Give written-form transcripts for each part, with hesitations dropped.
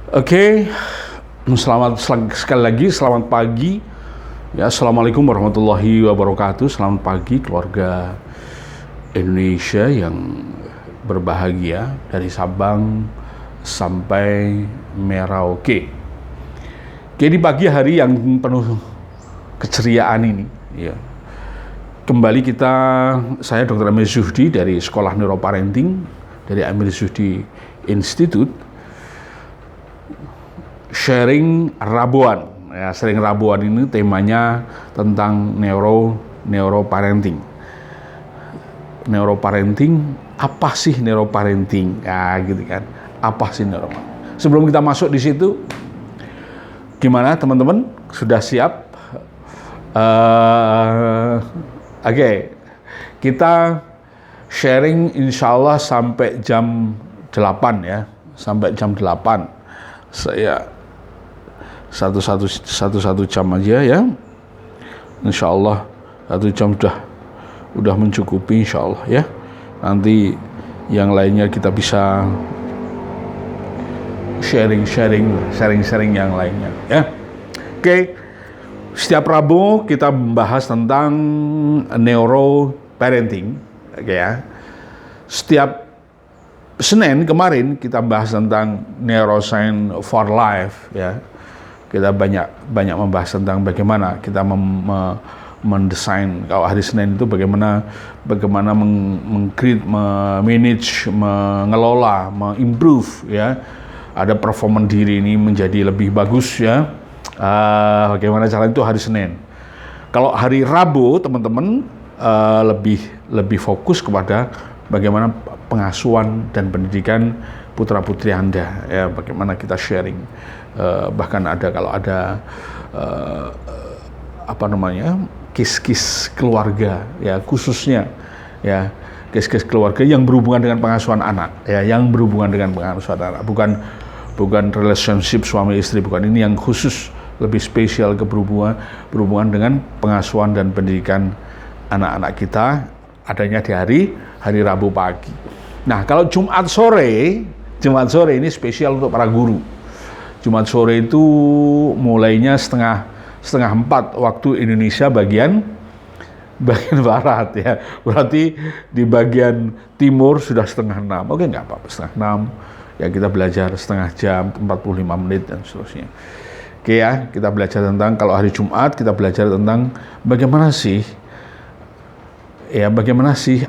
Oke, sekali lagi, selamat pagi. Ya, assalamualaikum warahmatullahi wabarakatuh. Selamat pagi keluarga Indonesia yang berbahagia dari Sabang sampai Merauke. Oke, di pagi hari yang penuh keceriaan ini, ya. Kembali saya Dr. Amir Zuhdi dari Sekolah Neuroparenting dari Amir Zuhdi Institute. Sharing Rabuan. Ya, sharing Rabuan ini temanya tentang neuroparenting. Neuroparenting, apa sih neuroparenting? Ya, gitu kan. Apa sih neuroparenting? Sebelum kita masuk di situ, gimana teman-teman? Sudah siap? Oke. Kita sharing insya Allah sampai jam 8 ya. Sampai jam 8. Saya satu jam aja ya, insya Allah 1 jam udah mencukupi insya Allah ya. Nanti yang lainnya kita bisa sharing yang lainnya ya. Oke, setiap Rabu kita membahas tentang neuroparenting, oke ya. Setiap Senin kemarin kita bahas tentang neuroscience for life ya. Kita banyak membahas tentang bagaimana kita mendesain. Kalau hari Senin itu bagaimana meng-create, manage, mengelola, mengimprove ya. Ada performa diri ini menjadi lebih bagus ya. Bagaimana cara itu hari Senin. Kalau hari Rabu teman-teman lebih fokus kepada bagaimana pengasuhan dan pendidikan putra-putri Anda ya, bagaimana kita sharing. Bahkan kalau ada kes-kes keluarga ya, khususnya ya kes-kes keluarga yang berhubungan dengan pengasuhan anak ya, bukan relationship suami istri, bukan, ini yang khusus lebih spesial berhubungan dengan pengasuhan dan pendidikan anak-anak kita, adanya di hari Rabu pagi. Nah, kalau Jumat sore ini spesial untuk para guru. Jumat sore itu mulainya setengah 4 waktu Indonesia bagian barat ya. Berarti di bagian timur sudah setengah 6. Oke, nggak apa-apa, setengah 6. Ya, kita belajar setengah jam, 45 menit dan seterusnya. Oke ya, kita belajar tentang, kalau hari Jumat kita belajar tentang bagaimana sih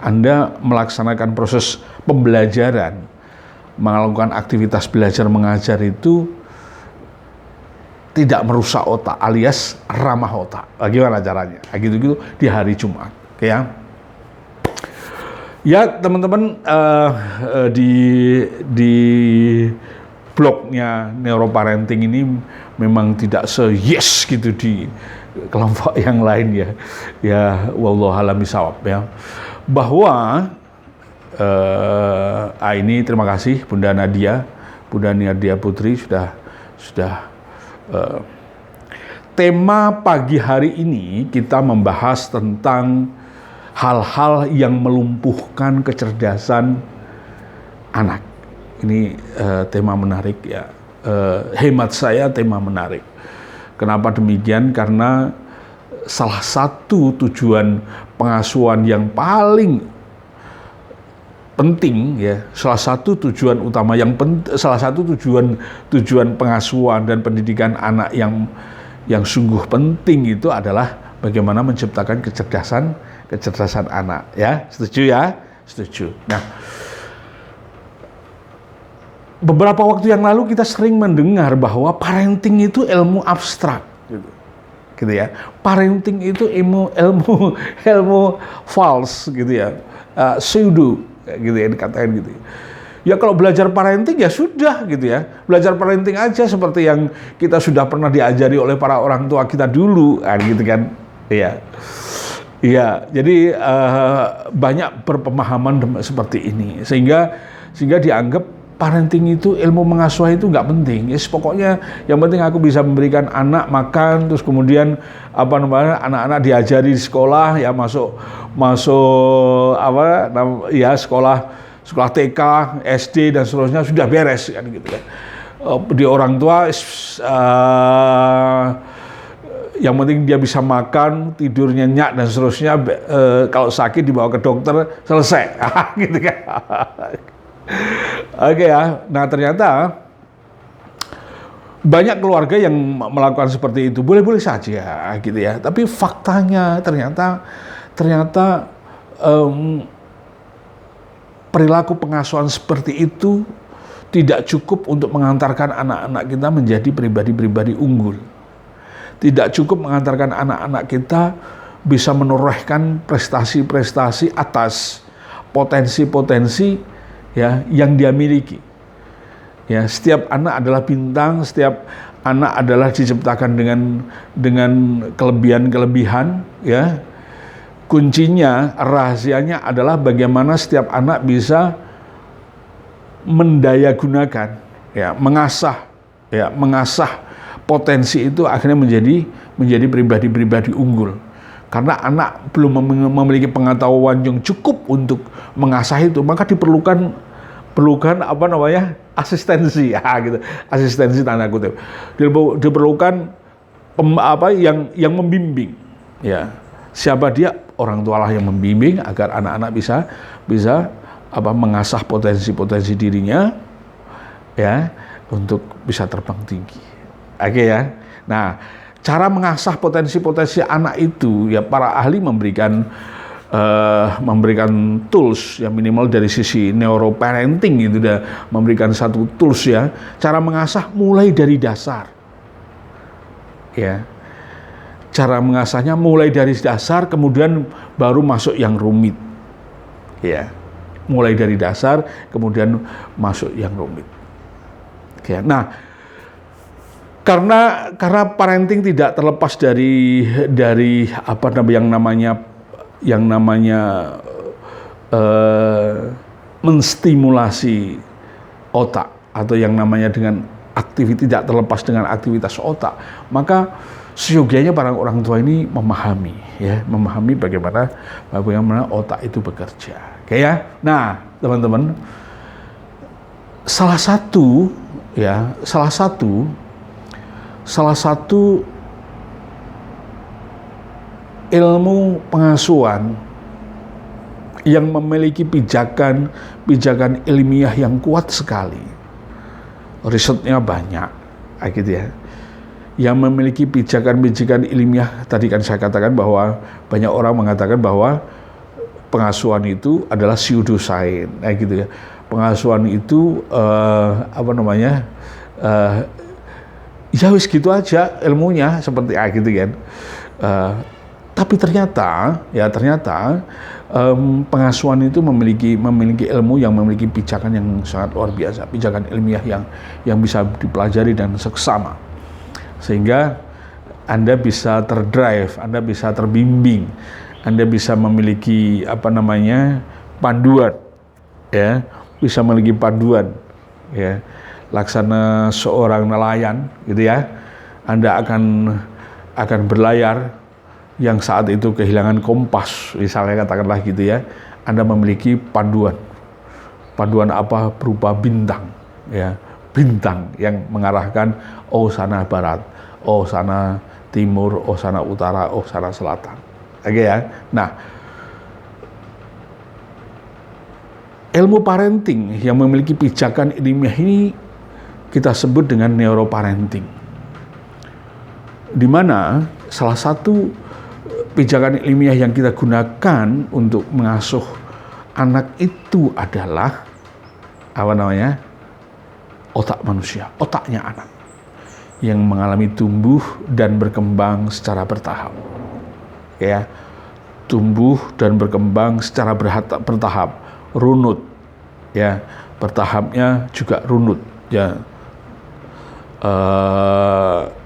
Anda melaksanakan proses pembelajaran, melakukan aktivitas belajar mengajar itu tidak merusak otak, alias ramah otak. Bagaimana caranya? Gitu-gitu di hari Jumat, oke ya. Ya teman-teman, di blognya neuroparenting ini memang tidak se-yes gitu di kelompok yang lain ya. Ya wallahu a'lam bishawab ya. Bahwa ini terima kasih Bunda Nadia Putri sudah tema pagi hari ini kita membahas tentang hal-hal yang melumpuhkan kecerdasan anak. Ini tema menarik ya. Hemat saya tema menarik. Kenapa demikian? Karena salah satu tujuan pengasuhan yang paling penting ya, salah satu tujuan pengasuhan dan pendidikan anak yang sungguh penting itu adalah bagaimana menciptakan kecerdasan anak ya. Setuju ya? Setuju. Nah, beberapa waktu yang lalu kita sering mendengar bahwa parenting itu ilmu abstrak gitu ya. Parenting itu ilmu false gitu ya. Pseudo gitu ya, dikatakan gitu. Ya kalau belajar parenting ya sudah gitu ya. Belajar parenting aja seperti yang kita sudah pernah diajari oleh para orang tua kita dulu, gitu kan. Iya. Iya, jadi banyak berpemahaman seperti ini sehingga dianggap parenting itu, ilmu mengasuh itu nggak penting. Yes, pokoknya yang penting aku bisa memberikan anak makan, terus kemudian anak-anak diajari di sekolah ya, masuk sekolah TK, SD dan seterusnya sudah beres kan gitu kan. di orang tua yang penting dia bisa makan, tidur nyenyak dan seterusnya. Kalau sakit dibawa ke dokter, selesai. Gitu kan. Oke ya. Nah, ternyata banyak keluarga yang melakukan seperti itu. Boleh-boleh saja gitu ya. Tapi faktanya ternyata perilaku pengasuhan seperti itu tidak cukup untuk mengantarkan anak-anak kita menjadi pribadi-pribadi unggul. Tidak cukup mengantarkan anak-anak kita bisa menorehkan prestasi-prestasi atas potensi-potensi ya yang dia miliki. Ya, setiap anak adalah bintang, setiap anak adalah diciptakan dengan kelebihan-kelebihan ya. Kuncinya, rahasianya adalah bagaimana setiap anak bisa mendayagunakan ya, mengasah potensi itu akhirnya menjadi pribadi-pribadi unggul. Karena anak belum memiliki pengetahuan yang cukup untuk mengasah itu, maka diperlukan asistensi ya gitu. Asistensi tanda kutip. Diperlukan yang membimbing. Ya. Siapa dia? Orang tua lah yang membimbing agar anak-anak bisa mengasah potensi-potensi dirinya ya untuk bisa terbang tinggi. Oke ya. Nah, cara mengasah potensi-potensi anak itu ya para ahli memberikan tools yang minimal dari sisi neuroparenting gitu, memberikan satu tools ya. Cara mengasah mulai dari dasar. Ya. Cara mengasahnya mulai dari dasar kemudian baru masuk yang rumit. Ya. Mulai dari dasar kemudian masuk yang rumit. Oke. Nah, karena parenting tidak terlepas dari yang namanya menstimulasi otak atau yang namanya dengan tidak terlepas dengan aktivitas otak, maka seyogianya para orang tua ini memahami bagaimana otak itu bekerja. Oke ya. Nah, teman-teman, salah satu ilmu pengasuhan yang memiliki pijakan ilmiah yang kuat sekali. Risetnya banyak, gitu ya. Yang memiliki pijakan ilmiah, tadi kan saya katakan bahwa banyak orang mengatakan bahwa pengasuhan itu adalah pseudoscience, gitu ya. Pengasuhan itu ya wis gitu aja ilmunya seperti gitu kan. Tapi ternyata pengasuhan itu memiliki ilmu yang memiliki pijakan yang sangat luar biasa, pijakan ilmiah yang bisa dipelajari dan seksama, sehingga Anda bisa terdrive, Anda bisa terbimbing, Anda bisa memiliki panduan, ya, bisa memiliki panduan, ya. Laksana seorang nelayan gitu ya, Anda akan berlayar yang saat itu kehilangan kompas misalnya, katakanlah gitu ya. Anda memiliki panduan apa berupa bintang ya, bintang yang mengarahkan oh sana barat, oh sana timur, oh sana utara, oh sana selatan. Oke ya. Nah, ilmu parenting yang memiliki pijakan ilmiah ini kita sebut dengan neuroparenting, di mana salah satu pijakan ilmiah yang kita gunakan untuk mengasuh anak itu adalah otak manusia, otaknya anak yang mengalami tumbuh dan berkembang secara bertahap, ya, tumbuh dan berkembang secara bertahap, runut, ya, bertahapnya juga runut, ya.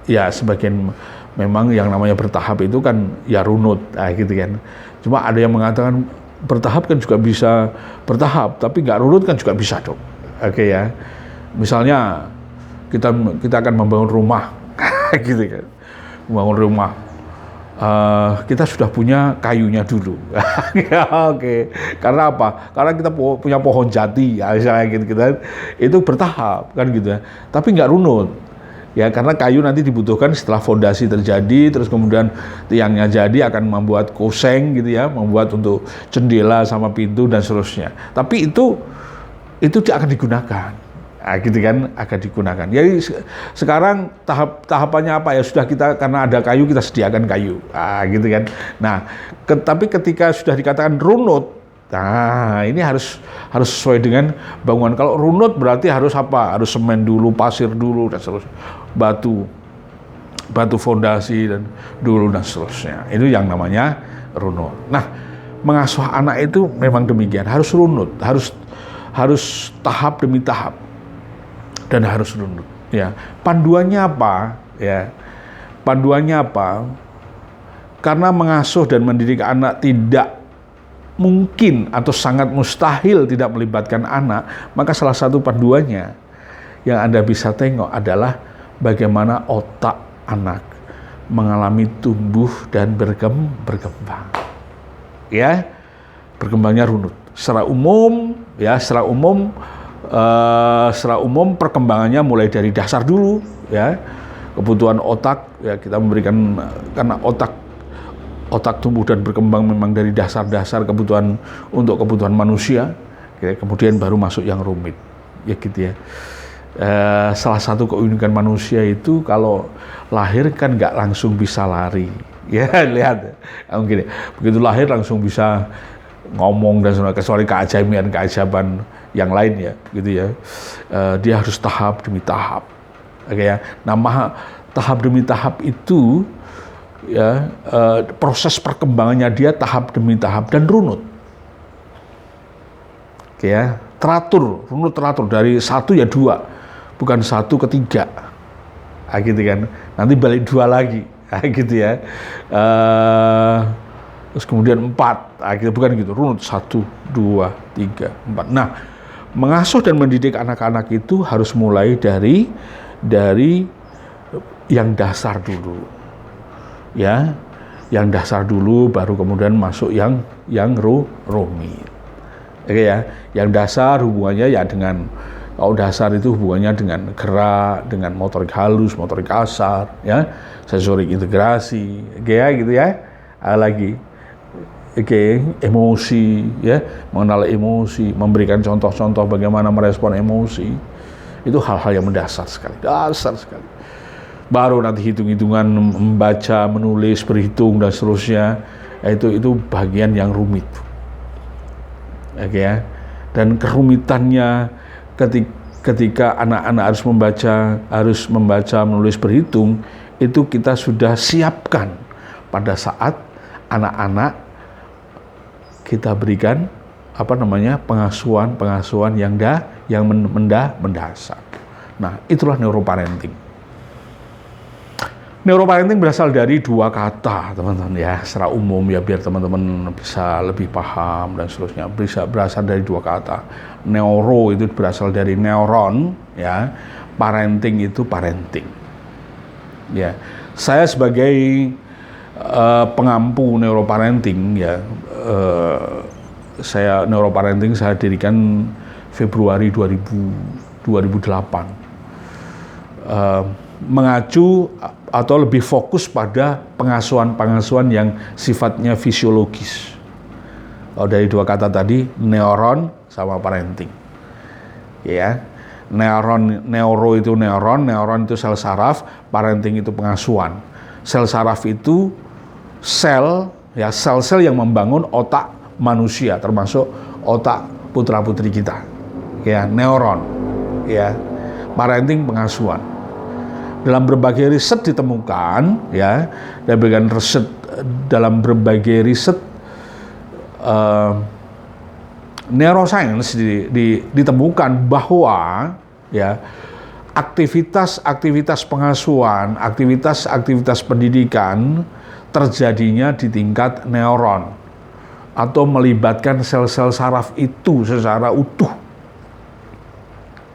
Ya sebagian memang yang namanya bertahap itu kan ya runut, gitu kan. Cuma ada yang mengatakan bertahap kan juga bisa bertahap, tapi nggak runut kan juga bisa dong. Oke ya. Misalnya kita akan membangun rumah, gitu kan. Membangun rumah. kita sudah punya kayunya dulu. Oke. Karena apa? Karena kita punya pohon jati, ya, misalnya gitu, itu bertahap kan gitu ya. Tapi nggak runut. Ya, karena kayu nanti dibutuhkan setelah fondasi terjadi, terus kemudian tiangnya jadi akan membuat koseng gitu ya, membuat untuk jendela sama pintu dan seterusnya. Tapi itu akan digunakan. Nah, gitu kan, akan digunakan. Jadi sekarang tahapannya apa ya? Sudah kita, karena ada kayu, kita sediakan kayu. Nah, gitu kan. Nah, tapi ketika sudah dikatakan runut, nah ini harus sesuai dengan bangunan. Kalau runut berarti harus apa? Harus semen dulu, pasir dulu, dan seterusnya. Batu fondasi dan dulu dan seterusnya. Itu yang namanya runut. Nah, mengasuh anak itu memang demikian, harus runut, harus tahap demi tahap. Dan harus runut. Ya, panduannya apa? Ya, panduannya apa? Karena mengasuh dan mendidik anak tidak mungkin atau sangat mustahil tidak melibatkan anak, maka salah satu panduannya yang Anda bisa tengok adalah bagaimana otak anak mengalami tumbuh dan berkembang. Ya, berkembangnya runut. Secara umum perkembangannya mulai dari dasar dulu, ya, kebutuhan otak, ya, kita memberikan, karena otak tumbuh dan berkembang memang dari dasar-dasar kebutuhan untuk kebutuhan manusia, ya, kemudian baru masuk yang rumit, ya gitu ya. Salah satu keunikan manusia itu kalau lahir kan nggak langsung bisa lari, ya, lihat, mungkin begitu lahir langsung bisa ngomong dan sebagainya, kecuali keajaiban yang lain, ya, gitu ya. Dia harus tahap demi tahap, oke ya. Nah, tahap demi tahap itu, ya, proses perkembangannya dia tahap demi tahap dan runut, oke ya. Runut teratur dari 1 ya 2, bukan 1 ke 3, gitu kan. Nanti balik 2 lagi, gitu ya. Terus kemudian 4, gitu, bukan gitu, runut 1, 2, 3, 4. Nah, mengasuh dan mendidik anak-anak itu harus mulai dari yang dasar dulu, ya, yang dasar dulu, baru kemudian masuk yang rumit, oke ya. Yang dasar hubungannya ya dengan, kalau dasar itu hubungannya dengan gerak, dengan motorik halus, motorik kasar, ya, sensorik integrasi, oke ya, gitu ya. Lagi, oke, emosi, ya, mengenal emosi, memberikan contoh-contoh bagaimana merespon emosi, itu hal-hal yang mendasar sekali, dasar sekali. Baru nanti hitung-hitungan, membaca, menulis, berhitung dan seterusnya, itu bagian yang rumit, oke ya. Dan kerumitannya ketika anak-anak harus membaca, menulis, berhitung, itu kita sudah siapkan pada saat anak-anak kita berikan pengasuhan yang mendasar. Nah, itulah neuroparenting. Neuroparenting berasal dari 2 kata, teman-teman, ya, secara umum, ya, biar teman-teman bisa lebih paham dan seterusnya. Berasal dari 2 kata. Neuro itu berasal dari neuron, ya. Parenting itu parenting. Ya, saya sebagai pengampu neuroparenting, ya, saya dirikan Februari 2008, mengacu atau lebih fokus pada pengasuhan yang sifatnya fisiologis. Kalau dari 2 kata tadi, neuron sama parenting, ya. Neuro itu neuron itu sel saraf, parenting itu pengasuhan. Sel saraf itu sel yang membangun otak manusia, termasuk otak putra-putri kita, ya, neuron, ya. Parenting pengasuhan. Dalam berbagai riset ditemukan, ya, dalam berbagai riset neuroscience ditemukan bahwa, ya, aktivitas pengasuhan, aktivitas pendidikan terjadinya di tingkat neuron atau melibatkan sel-sel saraf itu secara utuh.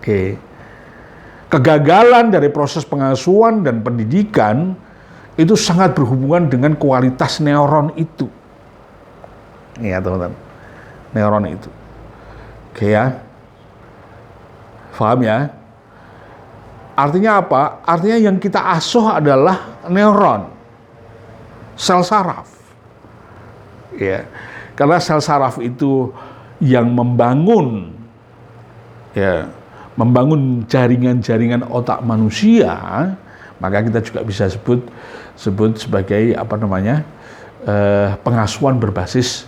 Oke. Kegagalan dari proses pengasuhan dan pendidikan itu sangat berhubungan dengan kualitas neuron itu. Iya teman-teman, neuron itu. Oke ya, paham ya? Artinya apa? Artinya yang kita asuh adalah neuron, sel saraf. Ya, karena sel saraf itu yang membangun, ya, membangun jaringan-jaringan otak manusia, maka kita juga bisa sebut sebagai apa namanya, pengasuhan berbasis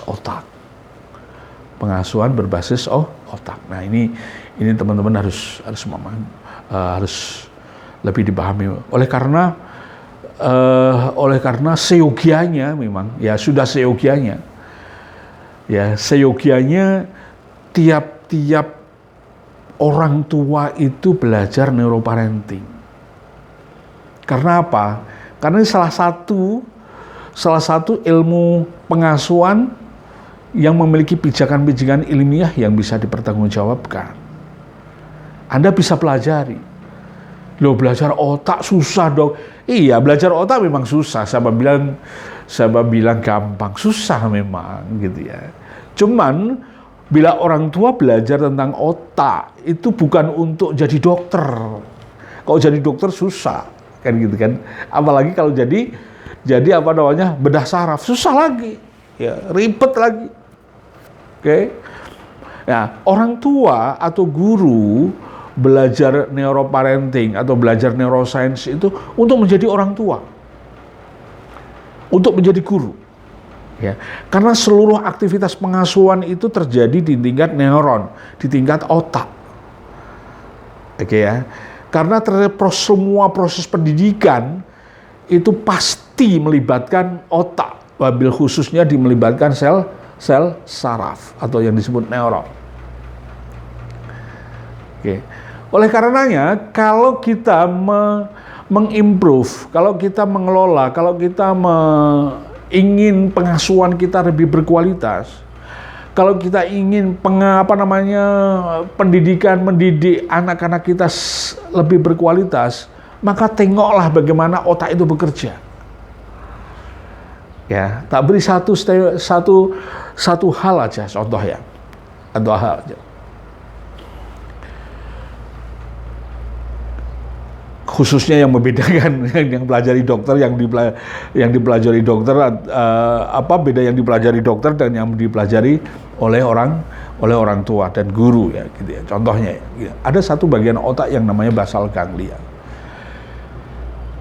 otak. Pengasuhan berbasis otak. Nah ini teman-teman harus memahami, harus lebih dipahami. Oleh karena seyogianya memang ya sudah seyogianya. Ya seyogianya tiap orang tua itu belajar neuroparenting. Karena apa? Karena ini salah satu ilmu pengasuhan yang memiliki pijakan-pijakan ilmiah yang bisa dipertanggungjawabkan. Anda bisa pelajari. Loh, belajar otak susah dong. Iya, belajar otak memang susah. Siapa bilang gampang, susah memang gitu ya. Cuman bila orang tua belajar tentang otak itu bukan untuk jadi dokter. Kalau jadi dokter susah kan gitu kan. Apalagi kalau jadi apa namanya, bedah saraf, susah lagi. Ya, ribet lagi. Oke. Nah, orang tua atau guru belajar neuroparenting atau belajar neuroscience itu untuk menjadi orang tua, untuk menjadi guru, ya. Karena seluruh aktivitas pengasuhan itu terjadi di tingkat neuron, di tingkat otak, oke ya. Karena semua proses pendidikan itu pasti melibatkan otak, wabil khususnya melibatkan sel saraf atau yang disebut neuron. Oke. Oleh karenanya, kalau kita mengimprove, kalau kita mengelola, kalau kita ingin pengasuhan kita lebih berkualitas, kalau kita ingin mendidik anak-anak kita lebih berkualitas, maka tengoklah bagaimana otak itu bekerja. Ya, tak beri satu hal aja contoh ya, atau hal aja. Khususnya yang membedakan yang pelajari dokter, yang dipelajari dokter, beda yang dipelajari dokter dan yang dipelajari oleh orang tua dan guru ya gitu ya. Contohnya ya, ada satu bagian otak yang namanya basal ganglia.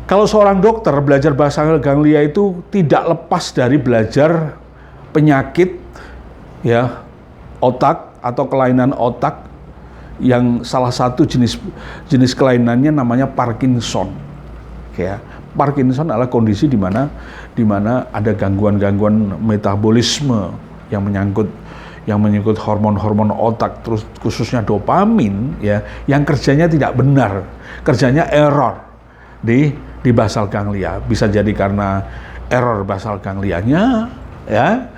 Kalau seorang dokter belajar basal ganglia itu tidak lepas dari belajar penyakit ya otak atau kelainan otak, yang salah satu jenis kelainannya namanya Parkinson. Ya, Parkinson adalah kondisi di mana ada gangguan-gangguan metabolisme yang menyangkut hormon-hormon otak, terus khususnya dopamin ya, yang kerjanya tidak benar, kerjanya error di basal ganglia. Bisa jadi karena error basal ganglianya ya,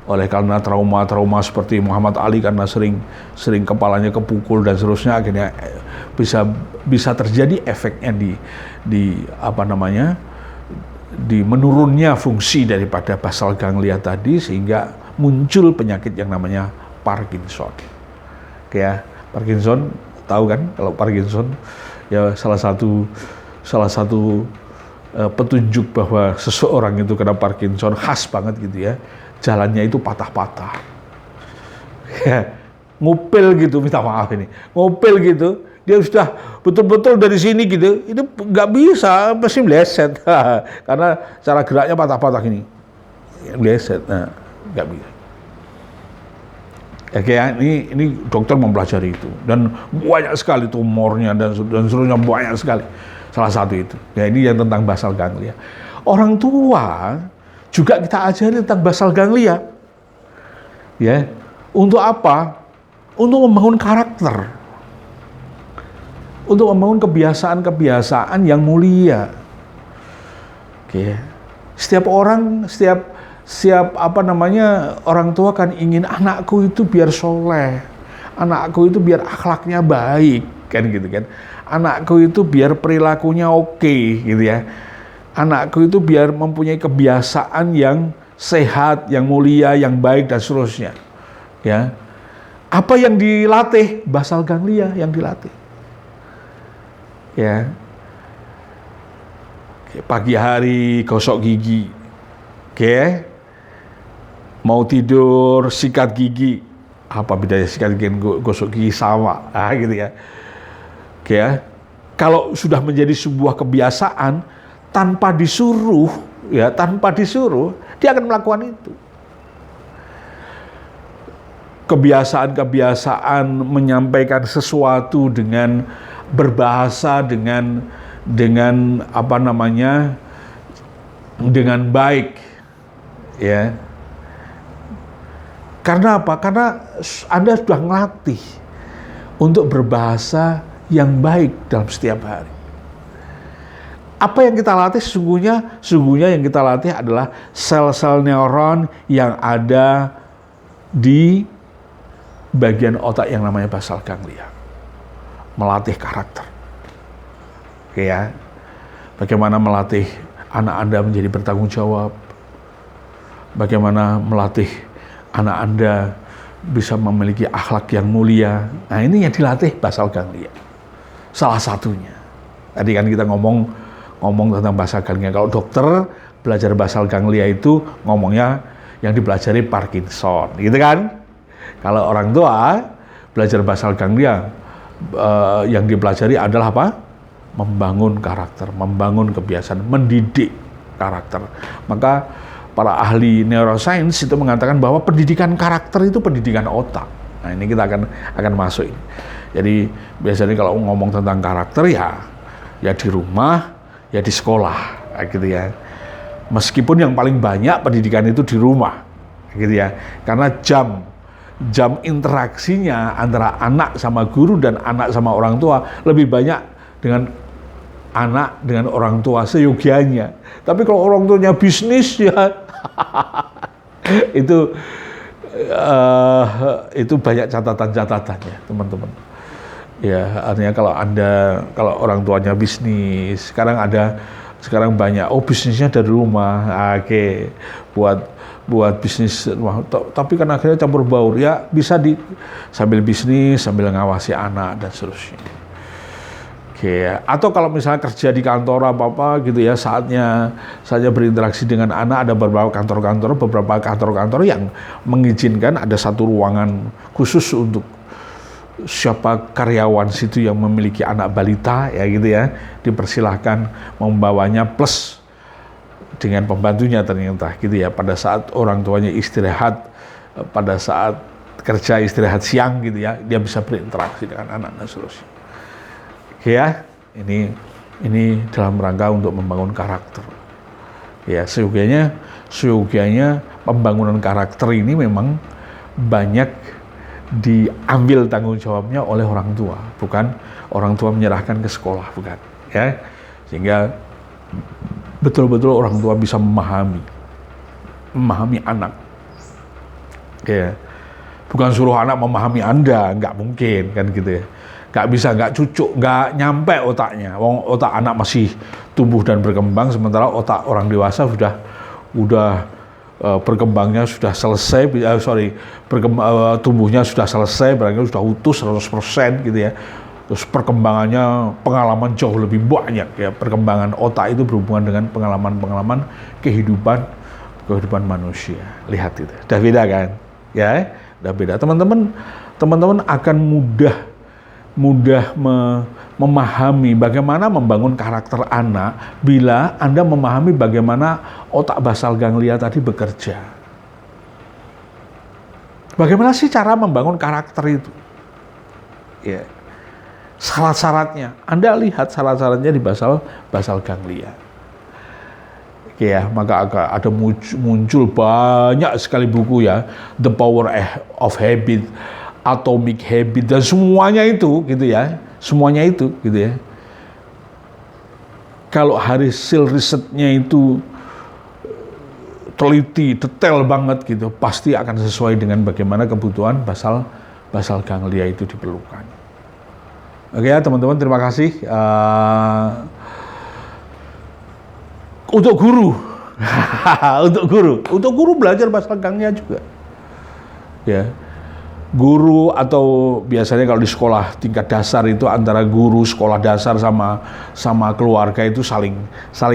oleh karena trauma seperti Muhammad Ali karena sering kepalanya kepukul dan seterusnya, akhirnya bisa terjadi efeknya di menurunnya fungsi daripada basal ganglia tadi, sehingga muncul penyakit yang namanya Parkinson. Ya, Parkinson tahu kan, kalau Parkinson ya salah satu petunjuk bahwa seseorang itu kena Parkinson khas banget gitu ya. Jalannya itu patah-patah, ya, ngupil gitu, minta maaf ini, ngupil gitu, dia sudah betul-betul dari sini gitu, itu nggak bisa, pasti meleset, karena cara geraknya patah-patah ini, meleset, nah, nggak bisa. Oke ya, ini dokter mempelajari itu, dan banyak sekali tumornya dan seterusnya, banyak sekali, salah satu itu, ya ini yang tentang basal ganglia. Orang tua juga kita ajari tentang basal ganglia. Ya. Untuk apa? Untuk membangun karakter. Untuk membangun kebiasaan-kebiasaan yang mulia. Oke. Setiap orang orang tua kan ingin anakku itu biar soleh. Anakku itu biar akhlaknya baik, kan gitu kan. Anakku itu biar perilakunya oke, gitu ya. Anakku itu biar mempunyai kebiasaan yang sehat, yang mulia, yang baik dan seterusnya. Ya. Apa yang dilatih? Basal ganglia yang dilatih. Ya. Pagi hari gosok gigi. Oke. Mau tidur sikat gigi. Apa bedanya sikat gigi dan gosok gigi? Sama. Gitu ya. Oke ya. Kalau sudah menjadi sebuah kebiasaan tanpa disuruh, dia akan melakukan itu. Kebiasaan menyampaikan sesuatu dengan berbahasa dengan dengan baik, ya. Karena apa? Karena Anda sudah melatih untuk berbahasa yang baik dalam setiap hari. Apa yang kita latih sesungguhnya yang kita latih adalah sel-sel neuron yang ada di bagian otak yang namanya basal ganglia. Melatih karakter. Oke ya. Bagaimana melatih anak Anda menjadi bertanggung jawab. Bagaimana melatih anak Anda bisa memiliki akhlak yang mulia. Nah, ini yang dilatih basal ganglia. Salah satunya. Tadi kan kita ngomong tentang basal ganglia. Kalau dokter belajar basal ganglia itu ngomongnya yang dipelajari Parkinson, gitu kan? Kalau orang tua belajar basal ganglia yang dipelajari adalah apa? Membangun karakter, membangun kebiasaan, mendidik karakter. Maka para ahli neuroscience itu mengatakan bahwa pendidikan karakter itu pendidikan otak. Nah, ini kita akan masuk ini. Jadi biasanya kalau ngomong tentang karakter ya di rumah, ya di sekolah, gitu ya. Meskipun yang paling banyak pendidikan itu di rumah, gitu ya. Karena jam interaksinya antara anak sama guru dan anak sama orang tua lebih banyak dengan anak dengan orang tua seyogianya. Tapi kalau orang tuanya bisnis ya itu banyak catatan-catatannya, teman-teman. Ya, artinya kalau orang tuanya bisnis, sekarang banyak bisnisnya dari rumah. Oke, buat bisnis rumah. Tapi kan akhirnya campur baur. Ya, bisa sambil bisnis, sambil ngawasi anak dan seterusnya. Oke, atau kalau misalnya kerja di kantor apa gitu ya, saatnya berinteraksi dengan anak, ada beberapa kantor-kantor yang mengizinkan ada satu ruangan khusus untuk siapa karyawan situ yang memiliki anak balita, ya gitu ya, dipersilahkan membawanya plus dengan pembantunya ternyata, gitu ya, pada saat orang tuanya istirahat, pada saat kerja istirahat siang gitu ya, dia bisa berinteraksi dengan anak dan seterusnya. Oke ya, ini dalam rangka untuk membangun karakter. Ya, seyogianya pembangunan karakter ini memang banyak diambil tanggung jawabnya oleh orang tua, bukan orang tua menyerahkan ke sekolah, bukan, ya. Sehingga betul-betul orang tua bisa memahami anak, ya. Bukan suruh anak memahami Anda, nggak mungkin kan gitu ya. Nggak bisa, nggak cucuk, nggak nyampe otaknya. Otak anak masih tumbuh dan berkembang, sementara otak orang dewasa udah berkembangnya sudah selesai, tumbuhnya sudah selesai, barangkali sudah utuh 100% gitu ya. Terus perkembangannya, pengalaman jauh lebih banyak ya. Perkembangan otak itu berhubungan dengan pengalaman kehidupan manusia. Lihat itu, udah beda kan? Ya, udah beda. Teman-teman akan mudah memahami bagaimana membangun karakter anak bila Anda memahami bagaimana otak basal ganglia tadi bekerja. Bagaimana sih cara membangun karakter itu? Ya. Syarat-syaratnya, Anda lihat syarat-syaratnya di basal ganglia. Ya, maka ada muncul banyak sekali buku ya, The Power of Habit, Atomic Habit, dan semuanya itu gitu ya, gitu ya. Kalau hasil risetnya itu teliti, detail banget gitu, pasti akan sesuai dengan bagaimana kebutuhan basal ganglia itu diperlukan. Oke ya teman-teman, terima kasih. Untuk guru, untuk guru belajar bahasa gangnya juga. Ya, guru atau biasanya kalau di sekolah tingkat dasar itu antara guru sekolah dasar sama keluarga itu saling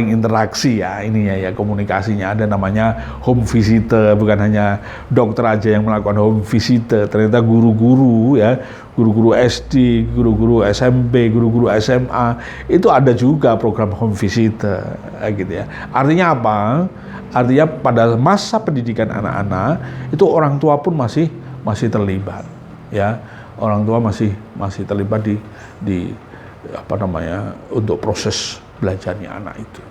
interaksi ya, ininya ya, komunikasinya. Ada namanya home visitor, bukan hanya dokter aja yang melakukan home visitor. Ternyata guru-guru ya, guru-guru SD, guru-guru SMP, guru-guru SMA itu ada juga program home visitor gitu ya. Artinya apa? Artinya pada masa pendidikan anak-anak itu orang tua pun masih terlibat, ya, orang tua masih terlibat di apa namanya, untuk proses belajarnya anak itu.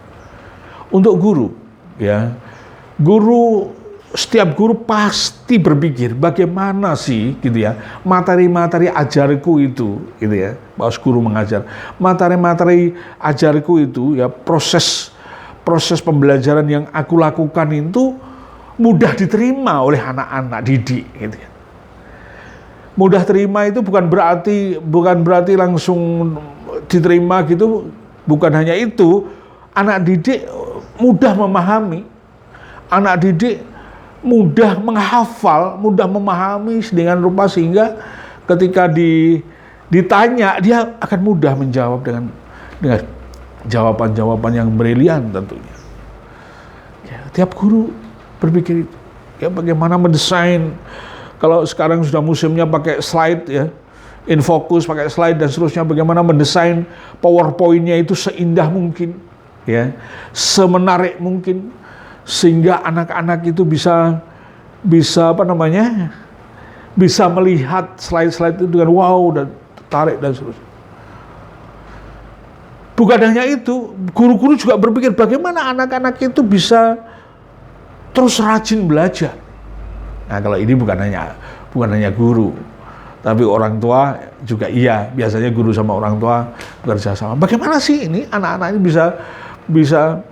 Untuk guru, ya, setiap guru pasti berpikir bagaimana sih, gitu ya, materi-materi ajarku itu, gitu ya, pas guru mengajar, materi-materi ajarku itu, ya, proses pembelajaran yang aku lakukan itu mudah diterima oleh anak-anak didik, gitu ya. Mudah terima itu bukan berarti langsung diterima gitu, bukan hanya itu. Anak didik mudah memahami, anak didik mudah menghafal, mudah memahami sedemikian rupa sehingga ketika ditanya dia akan mudah menjawab dengan jawaban-jawaban yang brilian tentunya. Ya, tiap guru berpikir itu, ya, bagaimana mendesain. Kalau sekarang sudah musimnya pakai slide ya, infocus pakai slide dan seterusnya, bagaimana mendesain PowerPoint-nya itu seindah mungkin, ya, semenarik mungkin, sehingga anak-anak itu bisa apa namanya, bisa melihat slide-slide itu dengan wow dan tertarik dan seterusnya. Bukan hanya itu, guru-guru juga berpikir bagaimana anak-anak itu bisa terus rajin belajar. Nah, kalau ini bukan hanya guru, tapi orang tua juga iya. Biasanya guru sama orang tua bekerja sama. Bagaimana sih ini anak-anak ini bisa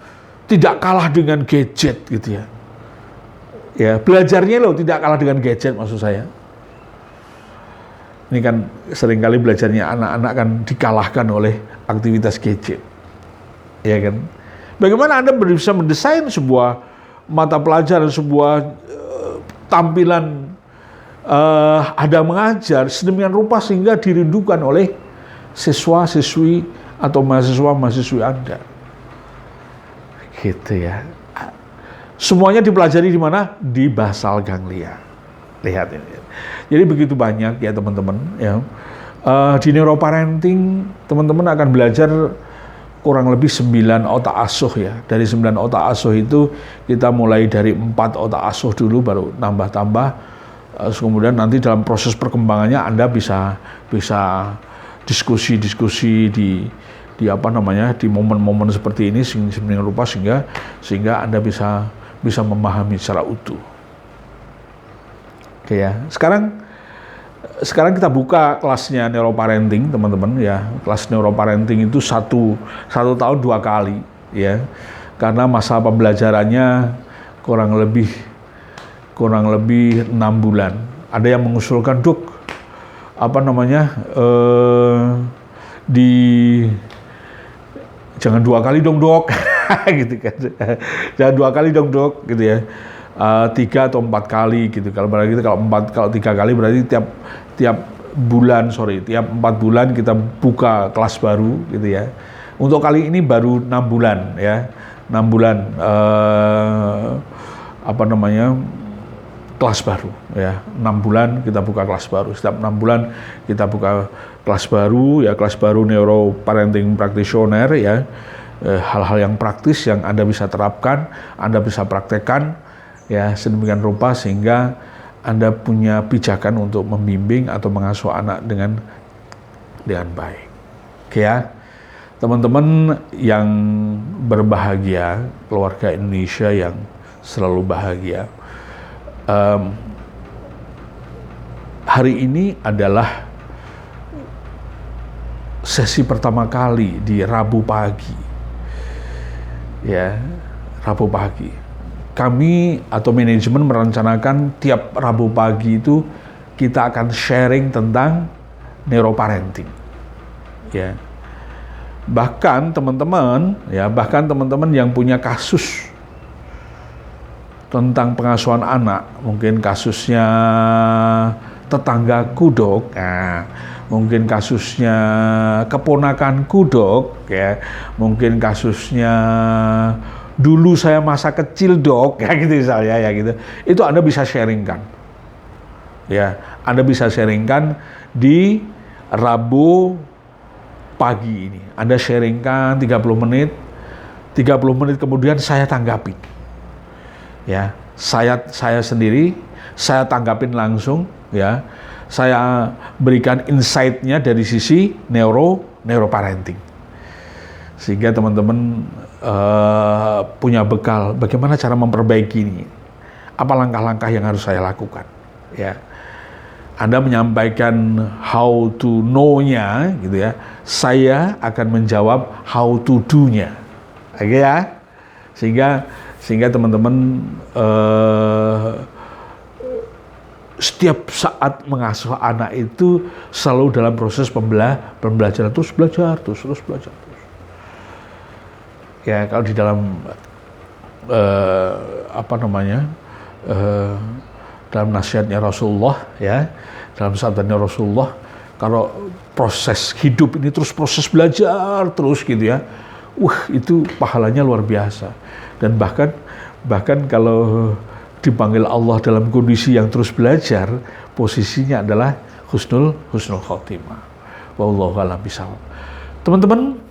tidak kalah dengan gadget gitu ya? Ya, belajarnya loh tidak kalah dengan gadget maksud saya. Ini kan seringkali belajarnya anak-anak kan dikalahkan oleh aktivitas gadget, ya kan? Bagaimana Anda bisa mendesain sebuah mata pelajaran, sebuah tampilan ada mengajar sedemikian rupa sehingga dirindukan oleh siswa-siswi atau mahasiswa-mahasiswi Anda. Gitu ya. Semuanya dipelajari di mana? Di basal ganglia. Lihat ini. Jadi begitu banyak ya teman-teman ya. Di neuroparenting teman-teman akan belajar kurang lebih 9 otak asuh ya. Dari 9 otak asuh itu kita mulai dari 4 otak asuh dulu, baru tambah-tambah. Kemudian nanti dalam proses perkembangannya Anda bisa diskusi-diskusi di apa namanya, di momen-momen seperti ini sehingga rupa sehingga Anda bisa memahami secara utuh. Oke ya. Sekarang kita buka kelasnya neuroparenting, teman-teman ya. Kelas neuroparenting itu satu tahun 2 kali ya. Karena masa pembelajarannya kurang lebih 6 bulan. Ada yang mengusulkan, "Dok, apa namanya? Jangan 2 kali dong, Dok." gitu kan. Jangan 2 kali dong, Dok, gitu ya. 3 atau 4 kali gitu. Kalau 3 kali berarti tiap 4 bulan kita buka kelas baru gitu ya. Untuk kali ini baru 6 bulan ya. 6 bulan apa namanya, kelas baru ya. 6 bulan kita buka kelas baru. Setiap 6 bulan kita buka kelas baru ya, kelas baru neuroparenting practitioner ya. Hal-hal yang praktis yang Anda bisa terapkan, Anda bisa praktekkan ya, sedemikian rupa sehingga Anda punya pijakan untuk membimbing atau mengasuh anak dengan baik. Oke ya, teman-teman yang berbahagia, keluarga Indonesia yang selalu bahagia. Hari ini adalah sesi pertama kali di Rabu pagi. Ya, Rabu pagi. Kami atau manajemen merencanakan tiap Rabu pagi itu kita akan sharing tentang neuroparenting. Ya. Bahkan teman-teman yang punya kasus tentang pengasuhan anak, mungkin kasusnya tetanggaku dok, mungkin kasusnya keponakanku dok, ya, mungkin kasusnya dulu saya masa kecil dok, kayak gitu misalnya, ya gitu. Itu Anda bisa sharingkan, ya, Anda bisa sharingkan di Rabu pagi ini. Anda sharingkan 30 menit kemudian saya tanggapi. Ya, saya sendiri, saya tanggapin langsung, ya. Saya berikan insight-nya dari sisi neuroparenting. Sehingga teman-teman punya bekal bagaimana cara memperbaiki ini. Apa langkah-langkah yang harus saya lakukan, ya. Anda menyampaikan how to know-nya, gitu ya. Saya akan menjawab how to do-nya, oke ya. Sehingga teman-teman setiap saat mengasuh anak itu selalu dalam proses pembelajaran, terus belajar. Ya, kalau di dalam dalam nasihatnya Rasulullah, ya, dalam sabdanya Rasulullah, kalau proses hidup ini terus proses belajar terus gitu ya, itu pahalanya luar biasa. Dan bahkan kalau dipanggil Allah dalam kondisi yang terus belajar, posisinya adalah husnul khotimah. Wallahu a'lam bishawab. Teman-teman,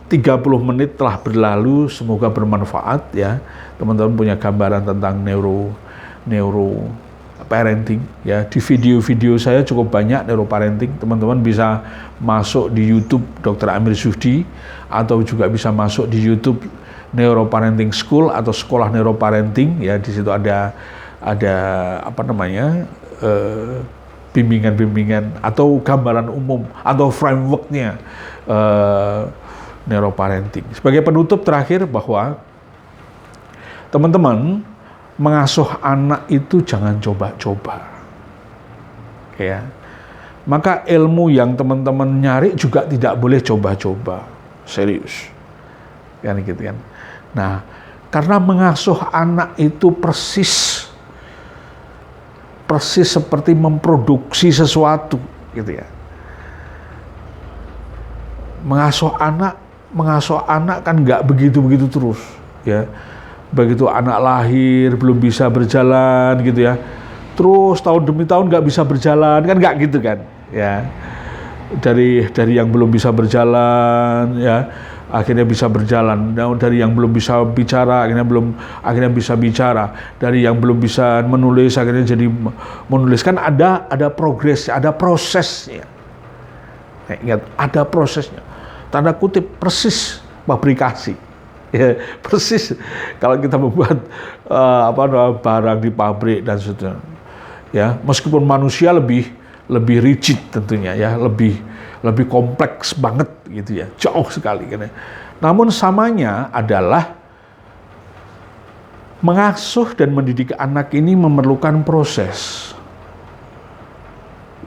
30 menit telah berlalu, semoga bermanfaat ya. Teman-teman punya gambaran tentang neuro parenting, ya. Di video-video saya cukup banyak neuroparenting. Teman-teman bisa masuk di YouTube Dr. Amir Zuhdi, atau juga bisa masuk di YouTube Neuroparenting School atau Sekolah Neuroparenting, ya. Di situ ada bimbingan-bimbingan atau gambaran umum atau frameworknya neuroparenting. Sebagai penutup terakhir, bahwa teman-teman mengasuh anak itu jangan coba-coba, ya. Maka ilmu yang teman-teman nyari juga tidak boleh coba-coba, serius, kan gitu kan. Nah, karena mengasuh anak itu persis seperti memproduksi sesuatu, gitu ya. Mengasuh anak kan nggak begitu terus, ya. Begitu anak lahir belum bisa berjalan, gitu ya, terus tahun demi tahun nggak bisa berjalan, kan nggak gitu kan, ya. Dari yang belum bisa berjalan, ya, akhirnya bisa berjalan. Dari yang belum bisa bicara akhirnya bisa bicara. Dari yang belum bisa menulis akhirnya jadi menulis. Kan ada progres, ada prosesnya. Ingat, ada prosesnya. Tanda kutip, persis pabrikasi. Ya, persis kalau kita membuat barang di pabrik dan seterusnya. Ya, meskipun manusia lebih rigid tentunya, ya, lebih kompleks banget gitu ya, jauh sekali kan ya. Namun samanya adalah mengasuh dan mendidik anak ini memerlukan proses,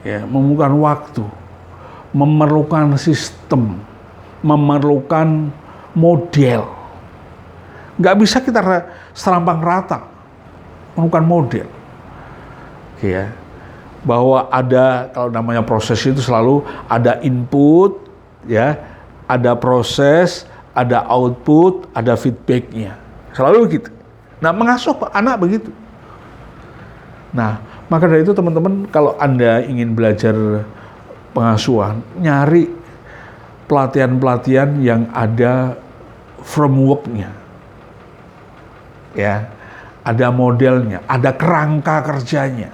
ya, memerlukan waktu, memerlukan sistem, memerlukan model. Nggak bisa kita serampang rata, memerlukan model, ya. Bahwa ada, kalau namanya proses itu selalu ada input, ya, ada proses, ada output, ada feedbacknya, selalu gitu. Nah, mengasuh anak begitu. Nah, maka dari itu teman-teman, kalau Anda ingin belajar pengasuhan, nyari pelatihan-pelatihan yang ada framework-nya, ya, ada modelnya, ada kerangka kerjanya,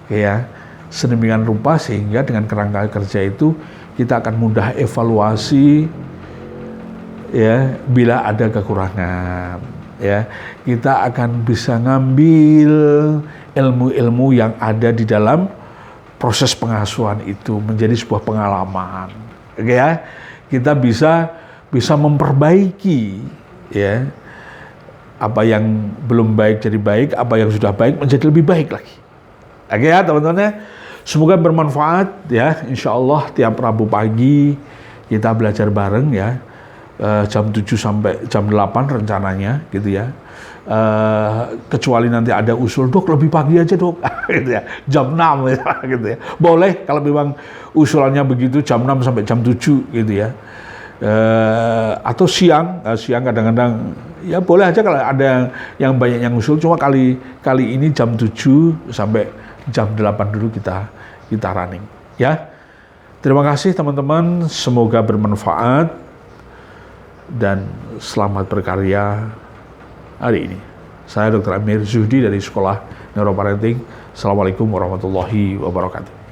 ya, sedemikian rupa sehingga dengan kerangka kerja itu kita akan mudah evaluasi, ya, bila ada kekurangan, ya, kita akan bisa ngambil ilmu-ilmu yang ada di dalam proses pengasuhan itu menjadi sebuah pengalaman, ya. Kita bisa memperbaiki, ya, apa yang belum baik jadi baik, apa yang sudah baik menjadi lebih baik lagi. Oke ya teman-teman ya, semoga bermanfaat ya. Insya Allah tiap Rabu pagi kita belajar bareng ya, jam 7 sampai jam 8 rencananya gitu ya. Kecuali nanti ada usul, dok lebih pagi aja dok, gitu ya, jam 6 ya, gitu ya. Boleh kalau memang usulannya begitu, jam 6 sampai jam 7 gitu ya. Atau siang kadang-kadang ya boleh aja kalau ada yang banyak yang usul, cuma kali ini jam 7 sampai jam 8 dulu kita running ya. Terima kasih teman-teman, semoga bermanfaat dan selamat berkarya hari ini. Saya Dr. Amir Zuhdi dari Sekolah Neuroparenting. Assalamualaikum warahmatullahi wabarakatuh.